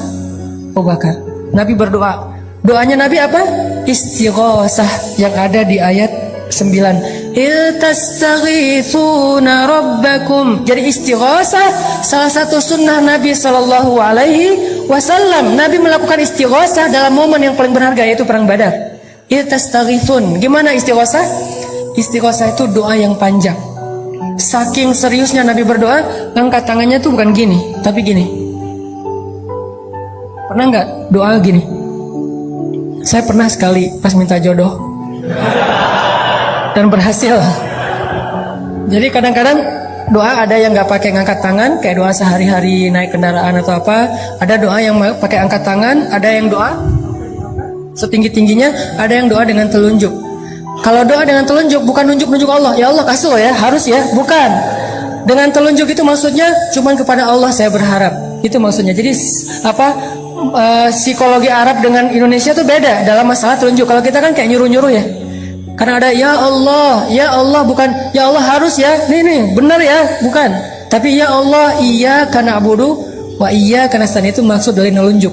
Abu Bakar. Nabi berdoa. Doanya Nabi apa? Istighosah yang ada di ayat 9. Iltastaghithuna rabbakum. Jadi istighosah salah satu sunnah Nabi Sallallahu Alaihi Wasallam. Nabi melakukan istighosah dalam momen yang paling berharga, yaitu perang Badar. Iltastaghithun. Gimana istighosah? Istighosah itu doa yang panjang. Saking seriusnya Nabi berdoa, angkat tangannya tuh bukan gini, tapi gini. Pernah nggak doa gini? Saya pernah sekali pas minta jodoh dan berhasil. Jadi kadang-kadang doa ada yang nggak pakai ngangkat tangan, kayak doa sehari-hari naik kendaraan atau apa. Ada doa yang pakai angkat tangan, ada yang doa setinggi-tingginya, ada yang doa dengan telunjuk. Kalau doa dengan telunjuk bukan nunjuk-nunjuk Allah, ya Allah kasih lo ya, harus ya, bukan. Dengan telunjuk itu maksudnya cuman kepada Allah saya berharap. Itu maksudnya. Jadi apa psikologi Arab dengan Indonesia tuh beda dalam masalah telunjuk. Kalau kita kan kayak nyuruh-nyuruh ya. Karena ada ya Allah bukan ya Allah harus ya. Nih benar ya, bukan. Tapi ya Allah iyyaka na'budu wa iyyaka nasta'in, itu maksud dari nelunjuk.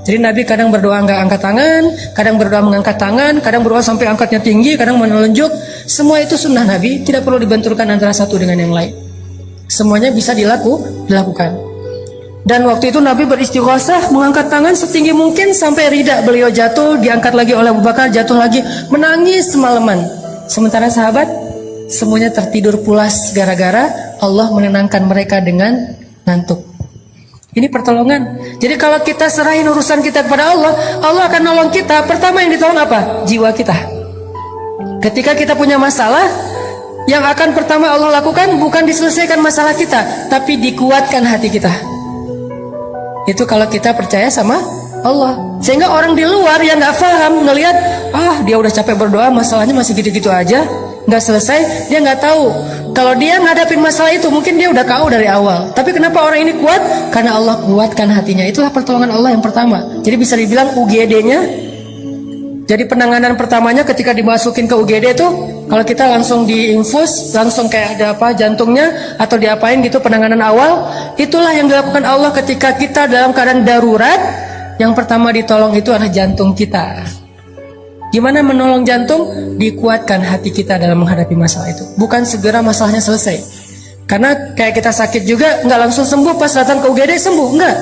Jadi Nabi kadang berdoa nggak angkat tangan, kadang berdoa mengangkat tangan, kadang berdoa sampai angkatnya tinggi, kadang menelunjuk. Semua itu sunnah Nabi, tidak perlu dibenturkan antara satu dengan yang lain. Semuanya bisa dilakukan. Dan waktu itu Nabi beristighosah, mengangkat tangan setinggi mungkin sampai rida beliau jatuh, diangkat lagi oleh Abu Bakar, jatuh lagi, menangis semalaman. Sementara sahabat semuanya tertidur pulas gara-gara Allah menenangkan mereka dengan ngantuk. Ini pertolongan. Jadi kalau kita serahin urusan kita kepada Allah, Allah akan nolong kita. Pertama yang ditolong apa? Jiwa kita. Ketika kita punya masalah, yang akan pertama Allah lakukan bukan diselesaikan masalah kita, tapi dikuatkan hati kita. Itu kalau kita percaya sama Allah. Sehingga orang di luar yang nggak paham ngelihat, dia udah capek berdoa, masalahnya masih gitu-gitu aja, nggak selesai, dia nggak tahu. Kalau dia ngadapin masalah itu, mungkin dia udah KO dari awal. Tapi kenapa orang ini kuat? Karena Allah kuatkan hatinya. Itulah pertolongan Allah yang pertama. Jadi bisa dibilang UGD-nya. Jadi penanganan pertamanya ketika dimasukin ke UGD itu, kalau kita langsung diinfus, langsung kayak ada apa jantungnya atau diapain gitu, penanganan awal, itulah yang dilakukan Allah ketika kita dalam keadaan darurat. Yang pertama ditolong itu adalah jantung kita. Gimana menolong jantung? Dikuatkan hati kita dalam menghadapi masalah itu. Bukan segera masalahnya selesai. Karena kayak kita sakit juga nggak langsung sembuh pas datang ke UGD sembuh, enggak.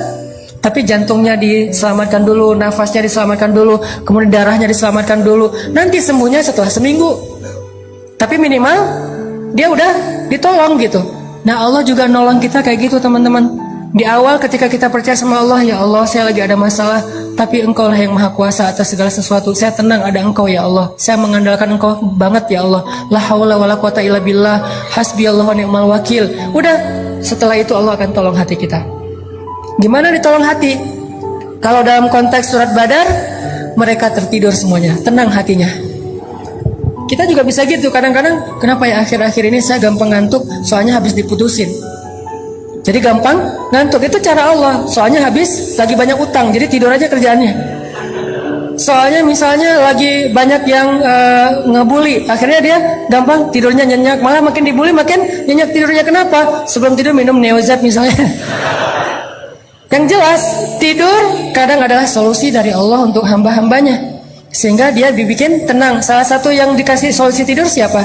Tapi jantungnya diselamatkan dulu, nafasnya diselamatkan dulu, kemudian darahnya diselamatkan dulu. Nanti sembuhnya setelah seminggu. Tapi minimal dia udah ditolong gitu. Nah Allah juga nolong kita kayak gitu teman-teman. Di awal ketika kita percaya sama Allah, ya Allah saya lagi ada masalah, tapi Engkau lah yang maha kuasa atas segala sesuatu. Saya tenang ada Engkau ya Allah. Saya mengandalkan Engkau banget ya Allah. La haula wala quwata illa billah. Hasbiyallahu wa ni'mal wakil. Udah, setelah itu Allah akan tolong hati kita. Gimana ditolong hati? Kalau dalam konteks surat Badar, mereka tertidur semuanya, tenang hatinya. Kita juga bisa gitu kadang-kadang. Kenapa ya akhir-akhir ini saya gampang ngantuk? Soalnya habis diputusin. Jadi gampang ngantuk, itu cara Allah. Soalnya habis lagi banyak utang, jadi tidur aja kerjaannya. Soalnya misalnya lagi banyak yang ngebully, akhirnya dia gampang tidurnya nyenyak. Malah makin dibully makin nyenyak tidurnya. Kenapa? Sebelum tidur minum Neozat misalnya. Yang jelas tidur kadang adalah solusi dari Allah untuk hamba-hambanya, sehingga dia dibikin tenang. Salah satu yang dikasih solusi tidur siapa?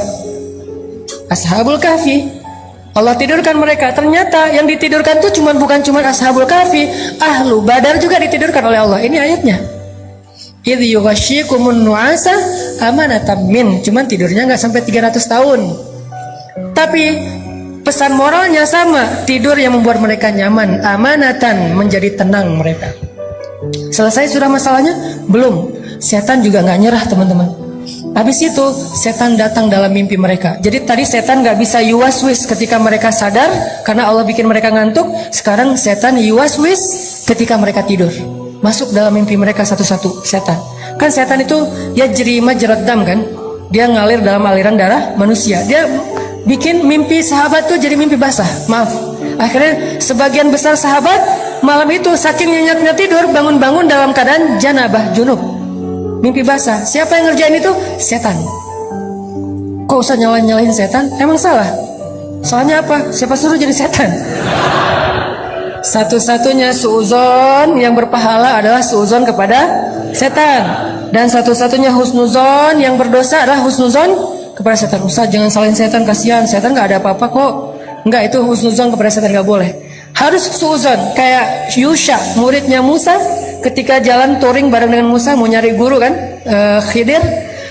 Ashabul Kahfi. Allah tidurkan mereka. Ternyata yang ditidurkan itu bukan cuma Ashabul Kahfi, Ahlu Badar juga ditidurkan oleh Allah. Ini ayatnya. Idh yughashshikumun nu'asa amanatan min. Cuman tidurnya nggak sampai 300 tahun. Tapi pesan moralnya sama, tidur yang membuat mereka nyaman, amanatan, menjadi tenang mereka. Selesai sudah masalahnya? Belum. Setan juga nggak nyerah teman-teman. Habis itu setan datang dalam mimpi mereka. Jadi tadi setan nggak bisa yuwaswis ketika mereka sadar karena Allah bikin mereka ngantuk. Sekarang setan yuwaswis ketika mereka tidur. Masuk dalam mimpi mereka satu-satu setan. Kan setan itu ya jerima jerat dam kan? Dia ngalir dalam aliran darah manusia. Dia bikin mimpi sahabat tuh jadi mimpi basah. Maaf. Akhirnya sebagian besar sahabat malam itu saking nyenyaknya tidur bangun-bangun dalam keadaan janabah junub. Mimpi basah. Siapa yang ngerjain itu? Setan. Kok usah nyalahin setan? Emang salah? Soalnya apa? Siapa suruh jadi setan? Satu-satunya suuzon yang berpahala adalah suuzon kepada setan. Dan satu-satunya husnuzon yang berdosa adalah husnuzon kepada setan. Ustaz jangan salahin setan, kasihan. Setan gak ada apa-apa kok. Enggak, itu husnuzon kepada setan gak boleh. Harus suuzon. Kayak Yusha, muridnya Musa, ketika jalan touring bareng dengan Musa mau nyari guru kan, Khidir.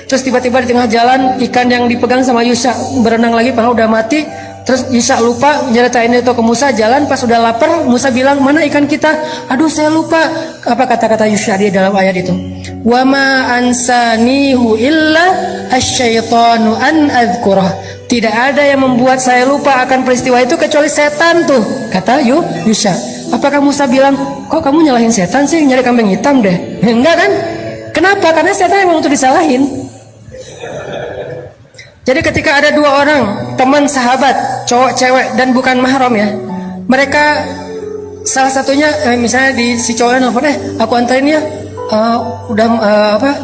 Terus tiba-tiba di tengah jalan ikan yang dipegang sama Yusha berenang lagi padahal udah mati. Terus Yusha lupa nyeritain itu ke Musa. Jalan pas udah lapar, Musa bilang, mana ikan kita? Aduh saya lupa. Apa kata-kata Yusha dia dalam ayat itu? Wa ma ansanihu illa asyaitanu an adhkurah. Tidak ada yang membuat saya lupa akan peristiwa itu kecuali setan tuh, kata Yusha. Apakah Musa bilang, kok kamu nyalahin setan sih, nyari kambing hitam deh? Enggak kan? Kenapa? Karena setan emang untuk disalahin. Jadi ketika ada dua orang teman sahabat, cowok cewek dan bukan mahram ya, mereka salah satunya misalnya si cowoknya nelfon, aku anterin ya,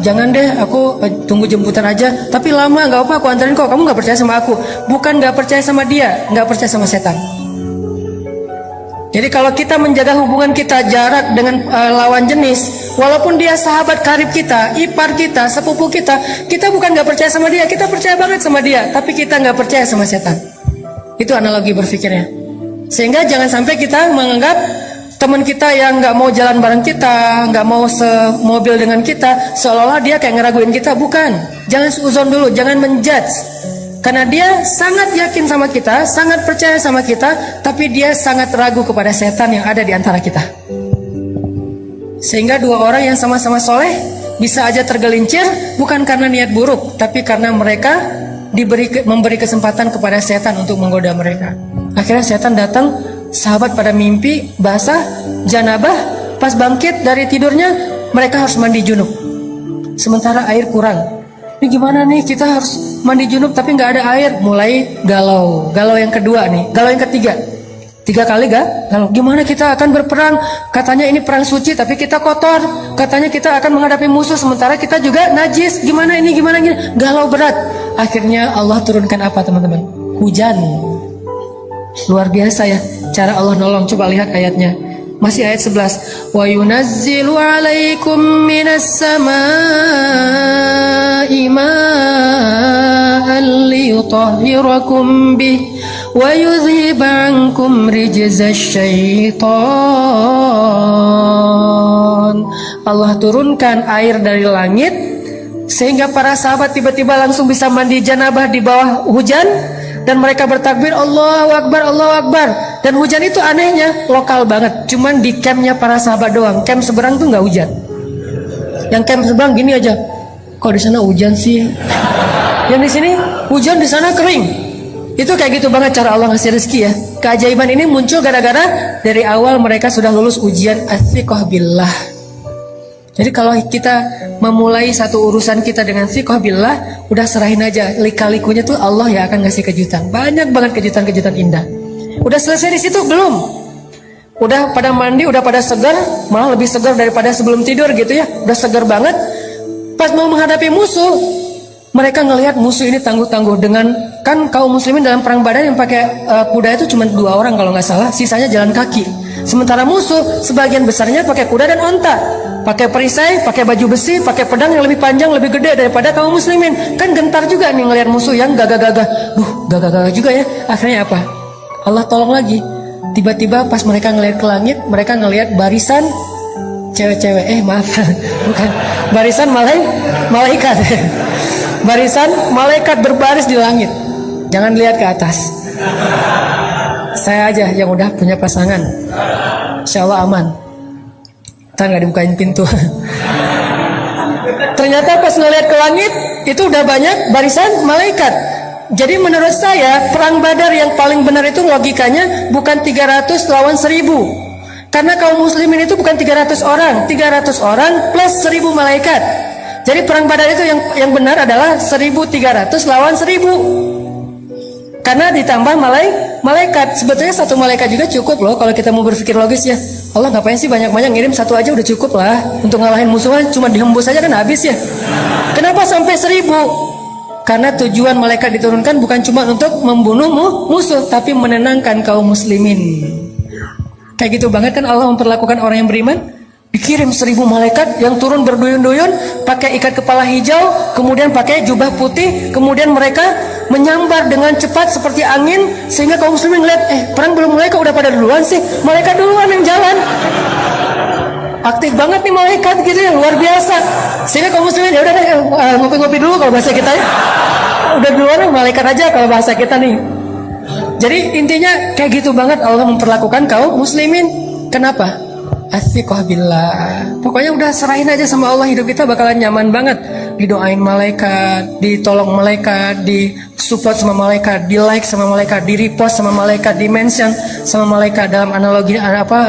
jangan deh, aku tunggu jemputan aja, tapi lama nggak apa, aku anterin kok, kamu nggak percaya sama aku. Bukan nggak percaya sama dia, nggak percaya sama setan. Jadi kalau kita menjaga hubungan kita jarak dengan lawan jenis, walaupun dia sahabat karib kita, ipar kita, sepupu kita, kita bukan nggak percaya sama dia, kita percaya banget sama dia, tapi kita nggak percaya sama setan. Itu analogi berpikirnya. Sehingga jangan sampai kita menganggap teman kita yang nggak mau jalan bareng kita, nggak mau semobil dengan kita, seolah-olah dia kayak ngeraguin kita. Bukan. Jangan suuzon dulu, jangan menjudge. Karena dia sangat yakin sama kita, sangat percaya sama kita, tapi dia sangat ragu kepada setan yang ada di antara kita. Sehingga dua orang yang sama-sama soleh bisa aja tergelincir, bukan karena niat buruk, tapi karena mereka memberi kesempatan kepada setan untuk menggoda mereka. Akhirnya setan datang, sahabat pada mimpi basah, janabah, pas bangkit dari tidurnya, mereka harus mandi junub. Sementara air kurang. Ini gimana nih, kita harus mandi junub tapi nggak ada air. Mulai galau yang kedua nih, galau yang ketiga, 3 kali galau. Gimana kita akan berperang, katanya ini perang suci tapi kita kotor, katanya kita akan menghadapi musuh sementara kita juga najis, gimana ini, galau berat. Akhirnya Allah turunkan apa teman-teman? Hujan. Luar biasa ya cara Allah nolong. Coba lihat ayatnya, masih ayat 11. Wa yunazzilu 'alaikum minas samaa'i ma'an liyutahhirakum bih wa yudhiba 'ankum rijzasy syaitan. Allah turunkan air dari langit sehingga para sahabat tiba-tiba langsung bisa mandi janabah di bawah hujan. Dan mereka bertakbir Allahu Akbar, Allahu Akbar. Dan hujan itu anehnya lokal banget, cuman di campnya para sahabat doang. Camp seberang tuh nggak hujan. Yang camp seberang gini aja, kok di sana hujan sih? Yang di sini hujan, di sana kering. Itu kayak gitu banget cara Allah ngasih rezeki ya. Keajaiban ini muncul gara-gara dari awal mereka sudah lulus ujian athiqah billah. Jadi kalau kita memulai satu urusan kita dengan thiqah billah, udah serahin aja, lika-likunya tuh Allah ya akan ngasih kejutan. Banyak banget kejutan-kejutan indah. Udah selesai di situ belum? Udah pada mandi, udah pada segar, malah lebih segar daripada sebelum tidur gitu ya. Udah segar banget. Pas mau menghadapi musuh, mereka ngelihat musuh ini tangguh-tangguh dengan, kan kaum muslimin dalam perang Badar yang pakai kuda itu cuma 2 orang kalau nggak salah, sisanya jalan kaki. Sementara musuh sebagian besarnya pakai kuda dan onta, pakai perisai, pakai baju besi, pakai pedang yang lebih panjang, lebih gede daripada kaum muslimin. Kan gentar juga nih ngelihat musuh yang gagah-gagah. Gagah-gagah juga ya. Akhirnya apa? Allah tolong lagi. Tiba-tiba pas mereka ngelihat ke langit, mereka ngelihat barisan cewek-cewek, maaf, bukan, barisan malaikat. Barisan malaikat berbaris di langit. Jangan lihat ke atas. Saya aja yang udah punya pasangan, insya Allah aman. Ntar nggak dibukain pintu. Ternyata pas ngelihat ke langit itu udah banyak barisan malaikat. Jadi menurut saya perang Badar yang paling benar itu logikanya bukan 300 lawan 1000. Karena kaum muslimin itu bukan 300 orang, 300 orang plus 1000 malaikat. Jadi perang Badar itu yang benar adalah 1300 lawan 1000. Karena ditambah malaikat. Sebetulnya satu malaikat juga cukup loh kalau kita mau berpikir logis ya. Allah ngapain sih banyak-banyak, ngirim satu aja udah cukup lah. Untuk ngalahin musuhan cuma dihembus aja kan habis ya. Kenapa sampai 1000? Karena tujuan malaikat diturunkan bukan cuma untuk membunuh musuh, tapi menenangkan kaum muslimin. Kayak gitu banget kan Allah memperlakukan orang yang beriman. Dikirim 1000 malaikat yang turun berduyun-duyun, pakai ikat kepala hijau, kemudian pakai jubah putih, kemudian mereka menyambar dengan cepat seperti angin, sehingga kaum muslimin ngeliat, perang belum mulai kok udah pada duluan sih, malaikat duluan yang jalan. Aktif banget nih malaikat gitu ya, luar biasa. Sehingga kaum muslimin ya udah deh, ngopi-ngopi dulu kalau bahasa kita ya. Udah duluan malaikat aja kalau bahasa kita nih. Jadi intinya kayak gitu banget Allah memperlakukan kaum muslimin. Kenapa? Athiqah billah. Pokoknya udah serahin aja sama Allah, hidup kita bakalan nyaman banget. Didoain malaikat, ditolong malaikat, disupport sama malaikat, di like sama malaikat, di repost sama malaikat, di mention sama malaikat dalam analogi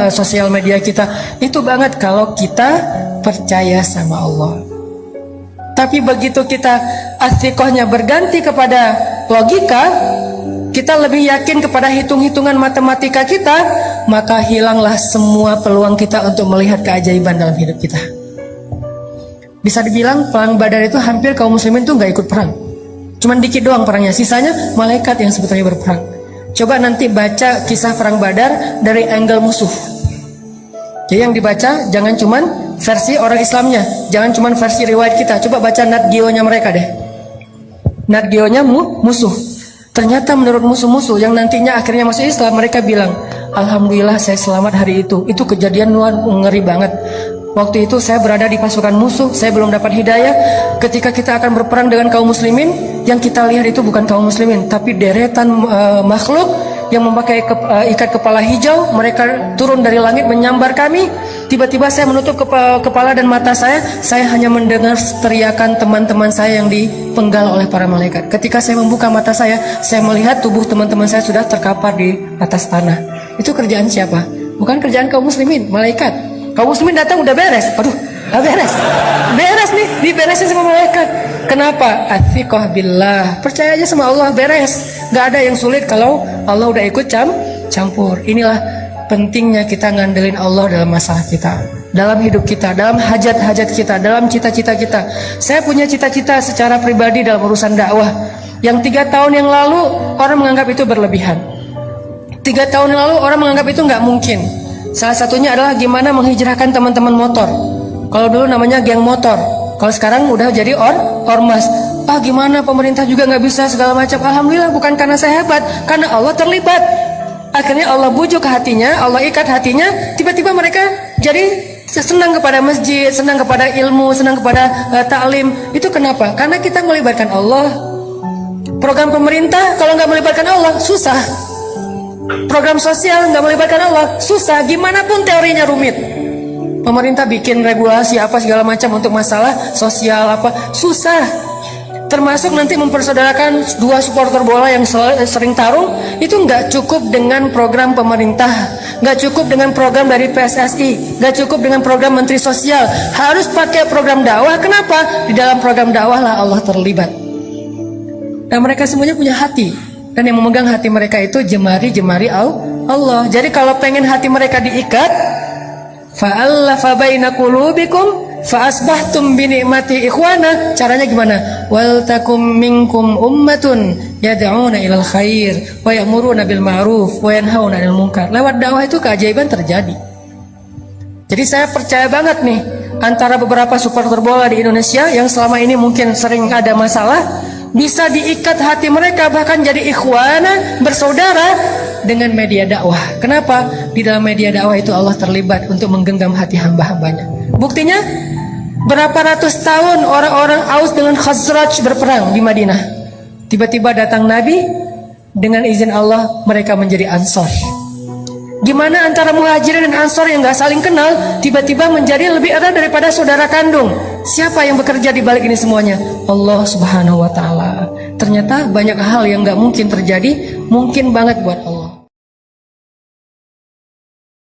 sosial media kita. Itu banget kalau kita percaya sama Allah. Tapi begitu kita athiqahnya berganti kepada logika, kita lebih yakin kepada hitung-hitungan matematika kita, maka hilanglah semua peluang kita untuk melihat keajaiban dalam hidup kita. Bisa dibilang perang Badar itu hampir kaum muslimin tuh nggak ikut perang, cuman dikit doang perangnya, sisanya malaikat yang sebetulnya berperang. Coba nanti baca kisah perang Badar dari angle musuh. Jadi yang dibaca jangan cuman versi orang Islamnya, jangan cuman versi riwayat kita. Coba baca Nat Geo-nya mereka deh. Nat Geo-nya musuh. Ternyata menurut musuh-musuh yang nantinya akhirnya masuk Islam, mereka bilang, alhamdulillah saya selamat hari itu. Itu kejadian luar ngeri banget. Waktu itu saya berada di pasukan musuh, saya belum dapat hidayah. Ketika kita akan berperang dengan kaum muslimin, yang kita lihat itu bukan kaum muslimin, tapi deretan makhluk yang memakai ikat kepala hijau. Mereka turun dari langit menyambar kami. Tiba-tiba saya menutup kepala dan mata saya hanya mendengar teriakan teman-teman saya yang dipenggal oleh para malaikat. Ketika saya membuka mata saya melihat tubuh teman-teman saya sudah terkapar di atas tanah. Itu kerjaan siapa? Bukan kerjaan kaum muslimin, malaikat. Kaum muslimin datang udah beres. Aduh, beres nih, diberesin sama malaikat. Kenapa? Athiqah billah, percaya aja sama Allah, beres. Gak ada yang sulit kalau Allah udah ikut campur. Inilah pentingnya kita ngandelin Allah dalam masalah kita, dalam hidup kita, dalam hajat-hajat kita, dalam cita-cita kita. Saya punya cita-cita secara pribadi dalam urusan dakwah yang 3 tahun yang lalu orang menganggap itu berlebihan. 3 tahun yang lalu orang menganggap itu nggak mungkin. Salah satunya adalah gimana menghijrahkan teman-teman motor. Kalau dulu namanya geng motor, kalau sekarang udah jadi ormas. Gimana pemerintah juga nggak bisa segala macam. Alhamdulillah, bukan karena saya hebat, karena Allah terlibat. Akhirnya Allah bujuk hatinya, Allah ikat hatinya. Tiba-tiba mereka jadi senang kepada masjid, senang kepada ilmu, senang kepada ta'lim. Itu kenapa? Karena kita melibatkan Allah. Program pemerintah kalau nggak melibatkan Allah susah. Program sosial nggak melibatkan Allah susah. Gimana pun teorinya rumit. Pemerintah bikin regulasi apa segala macam untuk masalah sosial apa susah. Termasuk nanti mempersaudarakan 2 supporter bola yang sering tarung, itu nggak cukup dengan program pemerintah, nggak cukup dengan program dari PSSI, nggak cukup dengan program Menteri Sosial, harus pakai program dakwah. Kenapa? Di dalam program dakwah lah Allah terlibat. Dan mereka semuanya punya hati, dan yang memegang hati mereka itu jemari-jemari Allah. Jadi kalau pengen hati mereka diikat, fa'allafa baina qulubikum fa'asbahtum binikmati ikhwana. Caranya gimana? Wal takum minkum ummatun yad'una ilal khair wa ya'muruna bil ma'ruf wa yanhauna 'anil munkar. Lewat dakwah itu keajaiban terjadi. Jadi saya percaya banget nih, antara beberapa supporter bola di Indonesia yang selama ini mungkin sering ada masalah, bisa diikat hati mereka, bahkan jadi ikhwana, bersaudara dengan media dakwah. Kenapa? Di dalam media dakwah itu Allah terlibat untuk menggenggam hati hamba-hambanya. Buktinya, berapa ratus tahun orang-orang Aus dengan Khazraj berperang di Madinah. Tiba-tiba datang Nabi, dengan izin Allah mereka menjadi Ansor. Gimana antara Muhajirin dan Ansor yang gak saling kenal tiba-tiba menjadi lebih erat daripada saudara kandung? Siapa yang bekerja di balik ini semuanya? Allah Subhanahu wa Ta'ala. Ternyata banyak hal yang gak mungkin terjadi, mungkin banget buat Allah.